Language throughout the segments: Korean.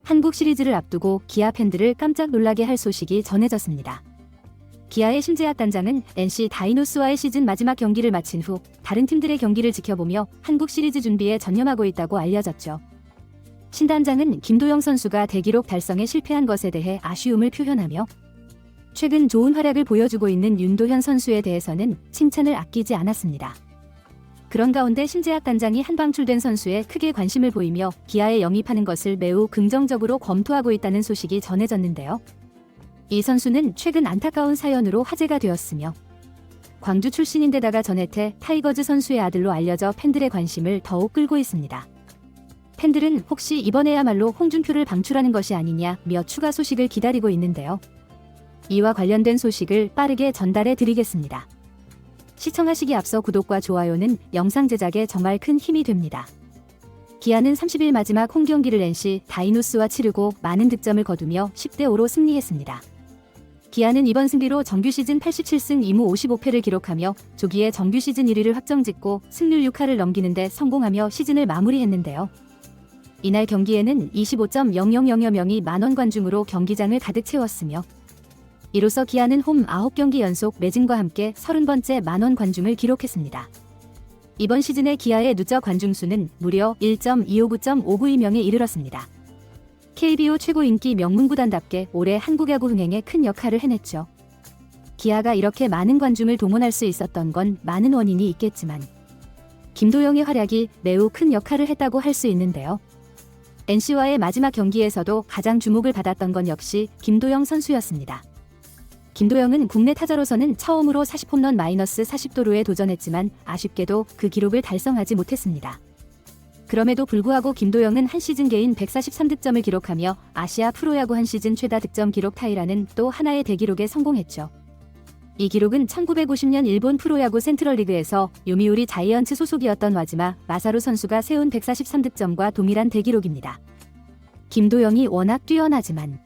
한국 시리즈를 앞두고 기아 팬들을 깜짝 놀라게 할 소식이 전해졌습니다. 기아의 심재학 단장은 NC 다이노스와의 시즌 마지막 경기를 마친 후 다른 팀들의 경기를 지켜보며 한국 시리즈 준비에 전념하고 있다고 알려졌죠. 신 단장은 김도영 선수가 대기록 달성에 실패한 것에 대해 아쉬움을 표현하며 최근 좋은 활약을 보여주고 있는 윤도현 선수에 대해서는 칭찬을 아끼지 않았습니다. 그런 가운데 심재학 단장이 한방출된 선수에 크게 관심을 보이며 기아에 영입하는 것을 매우 긍정적으로 검토하고 있다는 소식이 전해졌는데요. 이 선수는 최근 안타까운 사연으로 화제가 되었으며 광주 출신인데다가 전혜태 타이거즈 선수의 아들로 알려져 팬들의 관심을 더욱 끌고 있습니다. 팬들은 혹시 이번에야말로 홍준표를 방출하는 것이 아니냐며 추가 소식을 기다리고 있는데요. 이와 관련된 소식을 빠르게 전달해 드리겠습니다. 시청하시기 앞서 구독과 좋아요는 영상 제작에 정말 큰 힘이 됩니다. 기아는 30일 마지막 홈경기를 NC 다이노스와 치르고 많은 득점을 거두며 10대5로 승리했습니다. 기아는 이번 승리로 정규 시즌 87승 2무 55패를 기록하며 조기에 정규 시즌 1위를 확정짓고 승률 6할을 넘기는 데 성공하며 시즌을 마무리했는데요. 이날 경기에는 25.000여 명이 만원 관중으로 경기장을 가득 채웠으며 이로써 기아는 홈 9경기 연속 매진과 함께 30번째 만원 관중을 기록했습니다. 이번 시즌의 기아의 누적 관중 수는 무려 1.259.592명에 이르렀습니다. KBO 최고 인기 명문구단답게 올해 한국 야구 흥행에 큰 역할을 해냈죠. 기아가 이렇게 많은 관중을 동원할 수 있었던 건 많은 원인이 있겠지만 김도영의 활약이 매우 큰 역할을 했다고 할 수 있는데요. NC와의 마지막 경기에서도 가장 주목을 받았던 건 역시 김도영 선수였습니다. 김도영은 국내 타자로서는 처음으로 40홈런 -40도루에 도전했지만 아쉽게도 그 기록을 달성하지 못했습니다. 그럼에도 불구하고 김도영은 한 시즌 개인 143득점을 기록하며 아시아 프로야구 한 시즌 최다 득점 기록 타이라는 또 하나의 대기록에 성공했죠. 이 기록은 1950년 일본 프로야구 센트럴리그에서 요미우리 자이언츠 소속이었던 와즈마 마사루 선수가 세운 143득점과 동일한 대기록입니다. 김도영이 워낙 뛰어나지만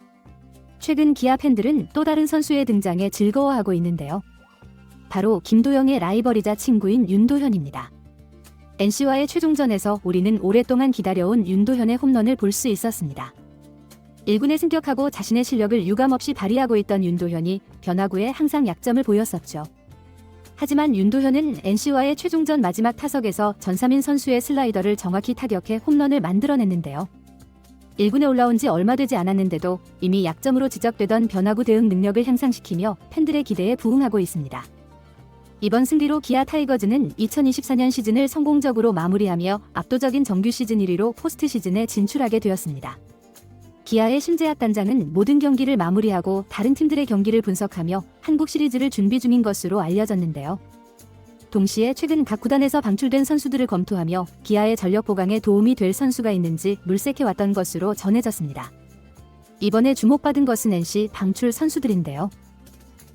최근 기아 팬들은 또 다른 선수의 등장에 즐거워하고 있는데요. 바로 김도영의 라이벌이자 친구인 윤도현입니다. NC와의 최종전에서 우리는 오랫동안 기다려온 윤도현의 홈런을 볼 수 있었습니다. 1군에 승격하고 자신의 실력을 유감없이 발휘하고 있던 윤도현이 변화구에 항상 약점을 보였었죠. 하지만 윤도현은 NC와의 최종전 마지막 타석에서 전삼인 선수의 슬라이더를 정확히 타격해 홈런을 만들어냈는데요. 1군에 올라온 지 얼마 되지 않았는데도 이미 약점으로 지적되던 변화구 대응 능력을 향상시키며 팬들의 기대에 부응하고 있습니다. 이번 승리로 기아 타이거즈는 2024년 시즌을 성공적으로 마무리하며 압도적인 정규 시즌 1위로 포스트 시즌에 진출하게 되었습니다. 기아의 심재학 단장은 모든 경기를 마무리하고 다른 팀들의 경기를 분석하며 한국 시리즈를 준비 중인 것으로 알려졌는데요. 동시에 최근 각 구단에서 방출된 선수들을 검토하며 기아의 전력 보강에 도움이 될 선수가 있는지 물색해왔던 것으로 전해졌습니다. 이번에 주목받은 것은 NC 방출 선수들인데요.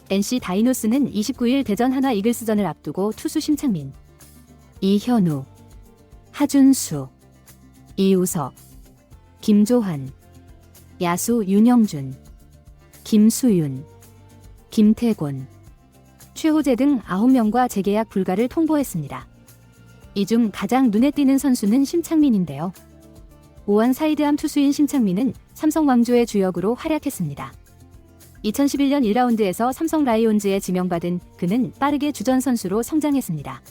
NC 다이노스는 29일 대전 하나 이글스전을 앞두고 투수 심창민, 이현우, 하준수, 이우석, 김조한, 야수 윤영준, 김수윤, 김태곤, 최호재 등 9명과 재계약 불가를 통보했습니다. 이 중 가장 눈에 띄는 선수는 심창민인데요. 우한 사이드암 투수인 심창민은 삼성 왕조의 주역으로 활약했습니다. 2011년 1라운드에서 삼성 라이온즈에 지명받은 그는 빠르게 주전 선수로 성장했습니다.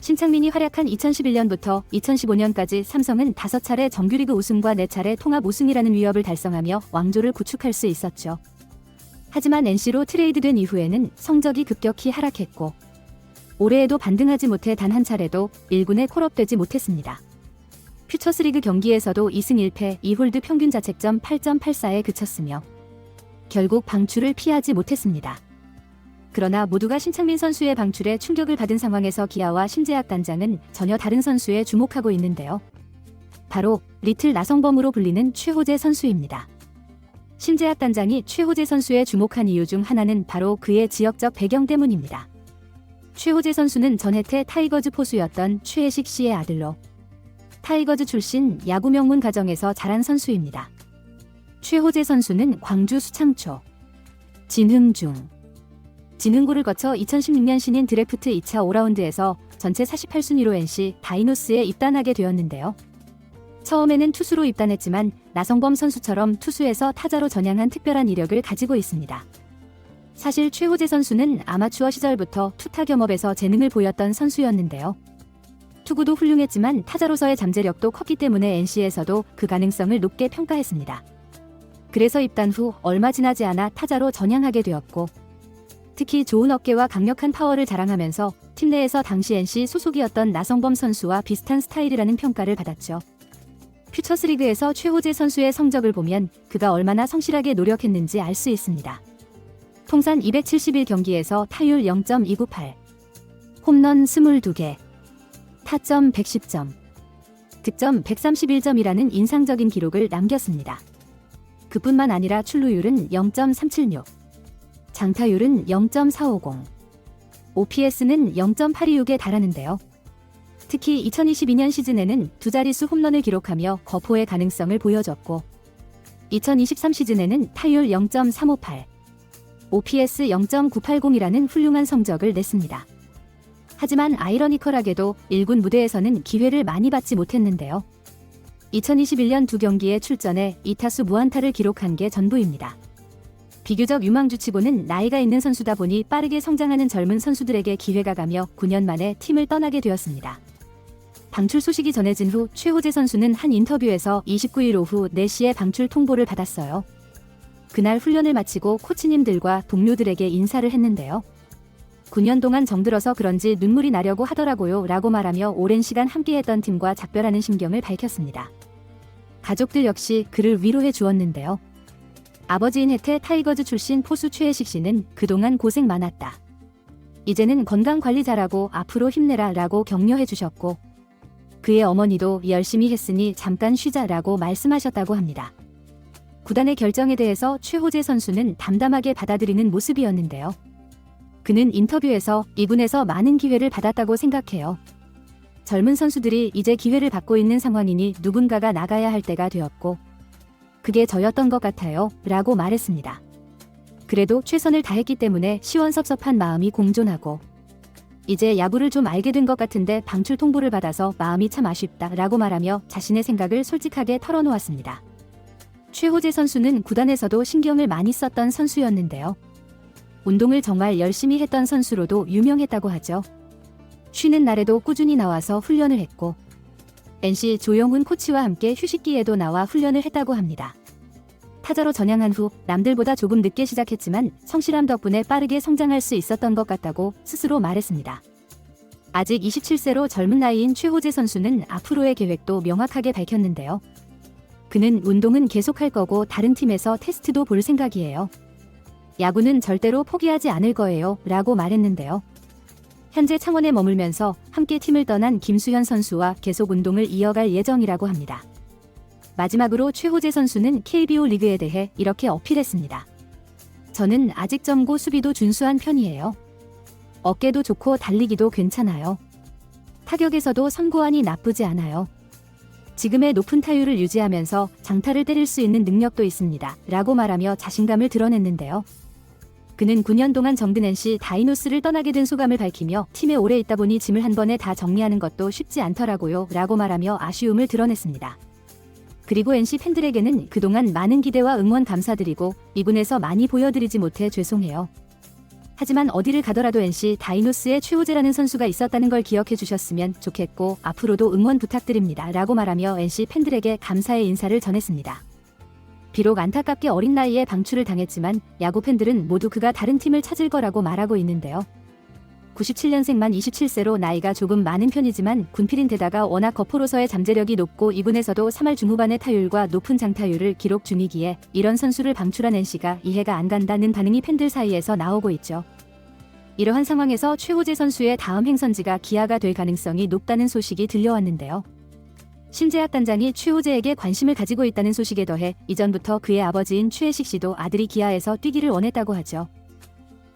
심창민이 활약한 2011년부터 2015년까지 삼성은 5차례 정규리그 우승과 4차례 통합 우승이라는 위협을 달성하며 왕조를 구축할 수 있었죠. 하지만 NC로 트레이드된 이후에는 성적이 급격히 하락했고 올해에도 반등하지 못해 단 한 차례도 1군에 콜업되지 못했습니다. 퓨처스리그 경기에서도 2승 1패 2홀드 평균 자책점 8.84에 그쳤으며 결국 방출을 피하지 못했습니다. 그러나 모두가 심창민 선수의 방출에 충격을 받은 상황에서 기아와 심재학 단장은 전혀 다른 선수에 주목하고 있는데요. 바로 리틀 나성범으로 불리는 최호재 선수입니다. 심재학 단장이 최호재 선수에 주목한 이유 중 하나는 바로 그의 지역적 배경 때문입니다. 최호재 선수는 전혜태 타이거즈 포수였던 최혜식 씨의 아들로 타이거즈 출신 야구 명문 가정에서 자란 선수입니다. 최호재 선수는 광주 수창초, 진흥중, 진흥고를 거쳐 2016년 신인 드래프트 2차 5라운드에서 전체 48순위로 NC 다이노스에 입단하게 되었는데요. 처음에는 투수로 입단했지만 나성범 선수처럼 투수에서 타자로 전향한 특별한 이력을 가지고 있습니다. 사실 최호재 선수는 아마추어 시절부터 투타 겸업에서 재능을 보였던 선수였는데요. 투구도 훌륭했지만 타자로서의 잠재력도 컸기 때문에 NC에서도 그 가능성을 높게 평가했습니다. 그래서 입단 후 얼마 지나지 않아 타자로 전향하게 되었고, 특히 좋은 어깨와 강력한 파워를 자랑하면서 팀 내에서 당시 NC 소속이었던 나성범 선수와 비슷한 스타일이라는 평가를 받았죠. 퓨처스리그에서 최호재 선수의 성적을 보면 그가 얼마나 성실하게 노력했는지 알 수 있습니다. 통산 271경기에서 타율 0.298, 홈런 22개, 타점 110점, 득점 131점이라는 인상적인 기록을 남겼습니다. 그뿐만 아니라 출루율은 0.376, 장타율은 0.450, OPS는 0.826에 달하는데요. 특히 2022년 시즌에는 두 자릿수 홈런을 기록하며 거포의 가능성을 보여줬고, 2023 시즌에는 타율 0.358, OPS 0.980이라는 훌륭한 성적을 냈습니다. 하지만 아이러니컬하게도 1군 무대에서는 기회를 많이 받지 못했는데요. 2021년 두 경기에 출전해 2타수 무안타를 기록한 게 전부입니다. 비교적 유망주치고는 나이가 있는 선수다 보니 빠르게 성장하는 젊은 선수들에게 기회가 가며 9년 만에 팀을 떠나게 되었습니다. 방출 소식이 전해진 후 최호재 선수는 한 인터뷰에서 29일 오후 4시에 방출 통보를 받았어요. 그날 훈련을 마치고 코치님들과 동료들에게 인사를 했는데요. 9년 동안 정들어서 그런지 눈물이 나려고 하더라고요 라고 말하며 오랜 시간 함께했던 팀과 작별하는 심경을 밝혔습니다. 가족들 역시 그를 위로해 주었는데요. 아버지인 혜태 타이거즈 출신 포수 최혜식 씨는 그동안 고생 많았다. 이제는 건강관리 잘하고 앞으로 힘내라 라고 격려해 주셨고, 그의 어머니도 열심히 했으니 잠깐 쉬자라고 말씀하셨다고 합니다. 구단의 결정에 대해서 최호재 선수는 담담하게 받아들이는 모습이었는데요. 그는 인터뷰에서 2군에서 많은 기회를 받았다고 생각해요. 젊은 선수들이 이제 기회를 받고 있는 상황이니 누군가가 나가야 할 때가 되었고, 그게 저였던 것 같아요 라고 말했습니다. 그래도 최선을 다했기 때문에 시원섭섭한 마음이 공존하고, 이제 야구를 좀 알게 된 것 같은데 방출 통보를 받아서 마음이 참 아쉽다 라고 말하며 자신의 생각을 솔직하게 털어놓았습니다. 최호재 선수는 구단에서도 신경을 많이 썼던 선수였는데요. 운동을 정말 열심히 했던 선수로도 유명했다고 하죠. 쉬는 날에도 꾸준히 나와서 훈련을 했고, NC 조영훈 코치와 함께 휴식기에도 나와 훈련을 했다고 합니다. 타자로 전향한 후 남들보다 조금 늦게 시작했지만 성실함 덕분에 빠르게 성장할 수 있었던 것 같다고 스스로 말했습니다. 아직 27세로 젊은 나이인 최호재 선수는 앞으로의 계획도 명확하게 밝혔는데요. 그는 운동은 계속할 거고 다른 팀에서 테스트도 볼 생각이에요. 야구는 절대로 포기하지 않을 거예요 라고 말했는데요. 현재 창원에 머물면서 함께 팀을 떠난 김수현 선수와 계속 운동을 이어갈 예정이라고 합니다. 마지막으로 최호재 선수는 KBO 리그에 대해 이렇게 어필했습니다. 저는 아직 점고 수비도 준수한 편이에요. 어깨도 좋고 달리기도 괜찮아요. 타격에서도 선고안이 나쁘지 않아요. 지금의 높은 타율을 유지하면서 장타를 때릴 수 있는 능력도 있습니다 라고 말하며 자신감을 드러냈는데요. 그는 9년 동안 정든 NC 다이노스를 떠나게 된 소감을 밝히며 팀에 오래 있다 보니 짐을 한 번에 다 정리하는 것도 쉽지 않더라고요 라고 말하며 아쉬움을 드러냈습니다. 그리고 NC 팬들에게는 그동안 많은 기대와 응원 감사드리고 2군에서 많이 보여드리지 못해 죄송해요. 하지만 어디를 가더라도 NC 다이노스에 최호재라는 선수가 있었다는 걸 기억해 주셨으면 좋겠고 앞으로도 응원 부탁드립니다 라고 말하며 NC 팬들에게 감사의 인사를 전했습니다. 비록 안타깝게 어린 나이에 방출을 당했지만 야구 팬들은 모두 그가 다른 팀을 찾을 거라고 말하고 있는데요. 97년생만 27세로 나이가 조금 많은 편이지만 군필인데다가 워낙 거포로서의 잠재력이 높고 2군에서도 3할 중후반의 타율과 높은 장타율을 기록 중이기에 이런 선수를 방출한 NC가 이해가 안 간다는 반응이 팬들 사이에서 나오고 있죠. 이러한 상황에서 최호재 선수의 다음 행선지가 기아가 될 가능성이 높다는 소식이 들려왔는데요. 신재학 단장이 최호재에게 관심을 가지고 있다는 소식에 더해 이전부터 그의 아버지인 최혜식 씨도 아들이 기아에서 뛰기를 원했다고 하죠.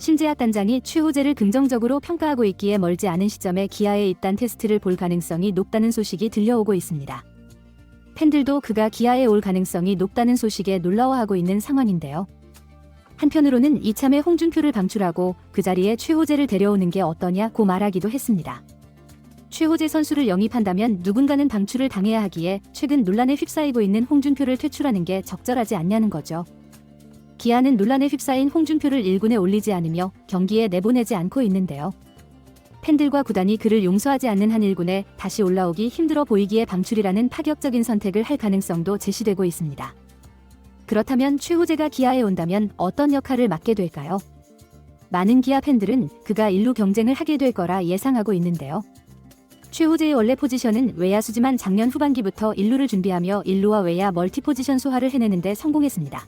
신재학 단장이 최호재를 긍정적으로 평가하고 있기에 멀지 않은 시점에 기아에 입단 테스트를 볼 가능성이 높다는 소식이 들려오고 있습니다. 팬들도 그가 기아에 올 가능성이 높다는 소식에 놀라워하고 있는 상황인데요. 한편으로는 이참에 홍준표를 방출하고 그 자리에 최호재를 데려오는 게 어떠냐고 말하기도 했습니다. 최호재 선수를 영입한다면 누군가는 방출을 당해야 하기에 최근 논란에 휩싸이고 있는 홍준표를 퇴출하는 게 적절하지 않냐는 거죠. 기아는 논란에 휩싸인 홍준표를 1군에 올리지 않으며 경기에 내보내지 않고 있는데요. 팬들과 구단이 그를 용서하지 않는 한 1군에 다시 올라오기 힘들어 보이기에 방출이라는 파격적인 선택을 할 가능성도 제시되고 있습니다. 그렇다면 최호재가 기아에 온다면 어떤 역할을 맡게 될까요? 많은 기아 팬들은 그가 1루 경쟁을 하게 될 거라 예상하고 있는데요. 최호재의 원래 포지션은 외야수지만 작년 후반기부터 1루를 준비하며 1루와 외야 멀티 포지션 소화를 해내는데 성공했습니다.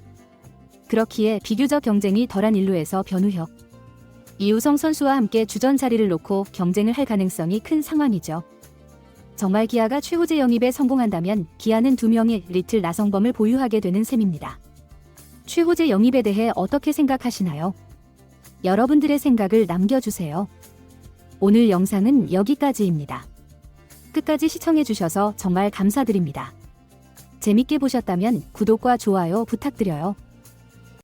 그렇기에 비교적 경쟁이 덜한 1루에서 변우혁, 이우성 선수와 함께 주전 자리를 놓고 경쟁을 할 가능성이 큰 상황이죠. 정말 기아가 최호재 영입에 성공한다면 기아는 2명의 리틀 나성범을 보유하게 되는 셈입니다. 최호재 영입에 대해 어떻게 생각하시나요? 여러분들의 생각을 남겨주세요. 오늘 영상은 여기까지입니다. 끝까지 시청해주셔서 정말 감사드립니다. 재밌게 보셨다면 구독과 좋아요 부탁드려요.